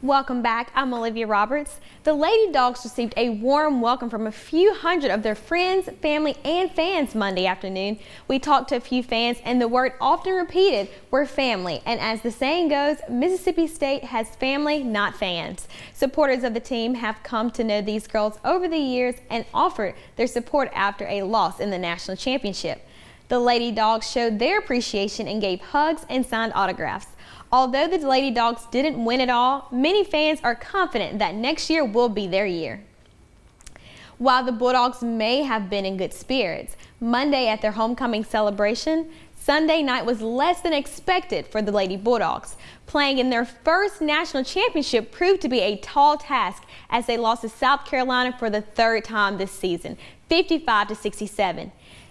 Welcome back. I'm Olivia Roberts. The Lady Dogs received a warm welcome from a few hundred of their friends, family, and fans Monday afternoon. We talked to a few fans, and the word often repeated were family. And as the saying goes, Mississippi State has family, not fans. Supporters of the team have come to know these girls over the years and offered their support after a loss in the national championship. The Lady Dogs showed their appreciation and gave hugs and signed autographs. Although the Lady Dogs didn't win it all, many fans are confident that next year will be their year. While the Bulldogs may have been in good spirits Monday at their homecoming celebration, Sunday night was less than expected for the Lady Bulldogs. Playing in their first national championship proved to be a tall task as they lost to South Carolina for the third time this season, 55-67.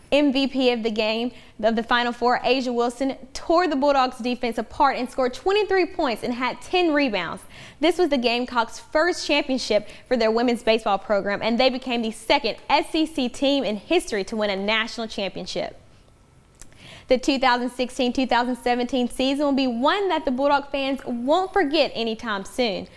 MVP of the game of the Final Four, Asia Wilson, tore the Bulldogs defense apart and scored 23 points and had 10 rebounds. This was the Gamecocks' first championship for their women's baseball program, and they became the second SEC team in history to win a national championship. The 2016-2017 season will be one that the Bulldog fans won't forget anytime soon.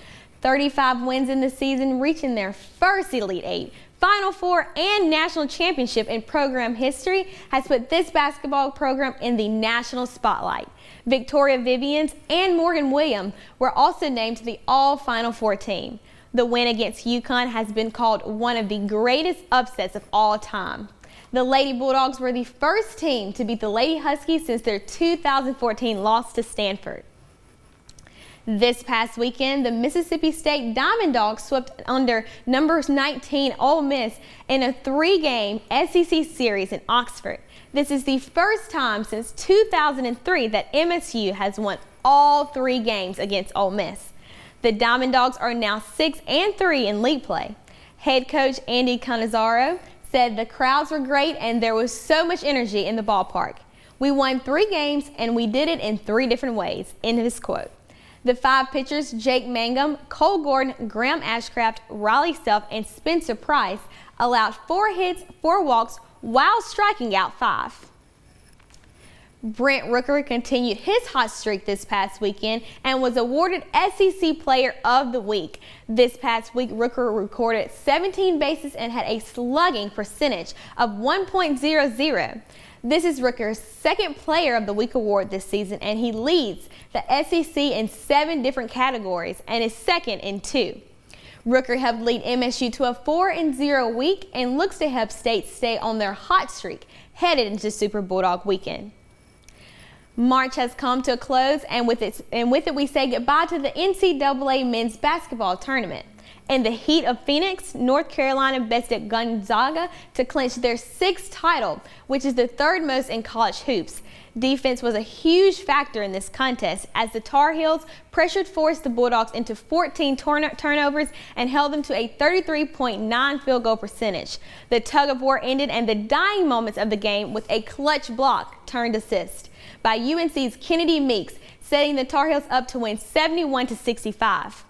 35 wins in the season, reaching their first Elite Eight, Final Four, and national championship in program history has put this basketball program in the national spotlight. Victoria Vivians and Morgan Williams were also named to the All-Final Four team. The win against UConn has been called one of the greatest upsets of all time. The Lady Bulldogs were the first team to beat the Lady Huskies since their 2014 loss to Stanford. This past weekend, the Mississippi State Diamond Dogs swept under number 19 Ole Miss in a 3-game SEC series in Oxford. This is the first time since 2003 that MSU has won all 3 games against Ole Miss. The Diamond Dogs are now 6-3 in league play. Head coach Andy Cannizaro said the crowds were great and there was so much energy in the ballpark. We won 3 games and we did it in 3 different ways, in his quote. The 5 pitchers, Jake Mangum, Cole Gordon, Graham Ashcraft, Riley Self, and Spencer Price, allowed 4 hits, 4 walks, while striking out 5. Brent Rooker continued his hot streak this past weekend and was awarded SEC Player of the Week. This past week, Rooker recorded 17 bases and had a slugging percentage of .00. This is Rooker's second Player of the Week award this season, and he leads the SEC in 7 different categories and is second in 2. Rooker helped lead MSU to a 4-0 week and looks to help State stay on their hot streak headed into Super Bulldog weekend. March has come to a close, and with it we say goodbye to the NCAA men's basketball tournament. In the heat of Phoenix, North Carolina bested Gonzaga to clinch their 6th title, which is the 3rd most in college hoops. Defense was a huge factor in this contest as the Tar Heels forced the Bulldogs into 14 turnovers and held them to a 33.9 field goal percentage. The tug of war ended in the dying moments of the game with a clutch block turned assist by UNC's Kennedy Meeks, setting the Tar Heels up to win 71-65.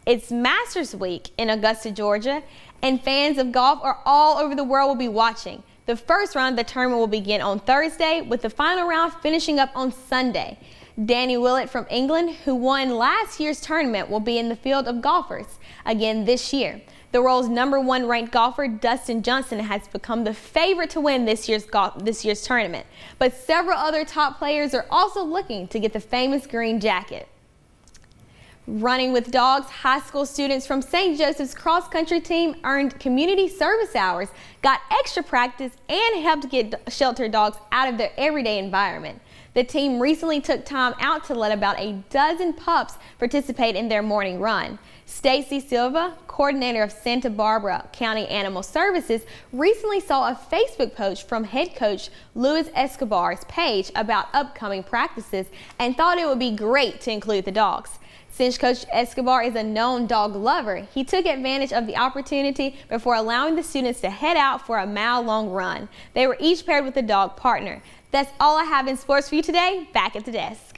It's Masters Week in Augusta, Georgia, and fans of golf are all over the world will be watching. The first round of the tournament will begin on Thursday, with the final round finishing up on Sunday. Danny Willett from England, who won last year's tournament, will be in the field of golfers again this year. The world's #1 ranked golfer, Dustin Johnson, has become the favorite to win this year's tournament. But several other top players are also looking to get the famous green jacket. Running with Dogs, high school students from St. Joseph's cross-country team earned community service hours, got extra practice, and helped get shelter dogs out of their everyday environment. The team recently took time out to let about a dozen pups participate in their morning run. Stacy Silva, coordinator of Santa Barbara County Animal Services, recently saw a Facebook post from head coach Luis Escobar's page about upcoming practices and thought it would be great to include the dogs. Since Coach Escobar is a known dog lover, he took advantage of the opportunity before allowing the students to head out for a mile-long run. They were each paired with a dog partner. That's all I have in sports for you today. Back at the desk.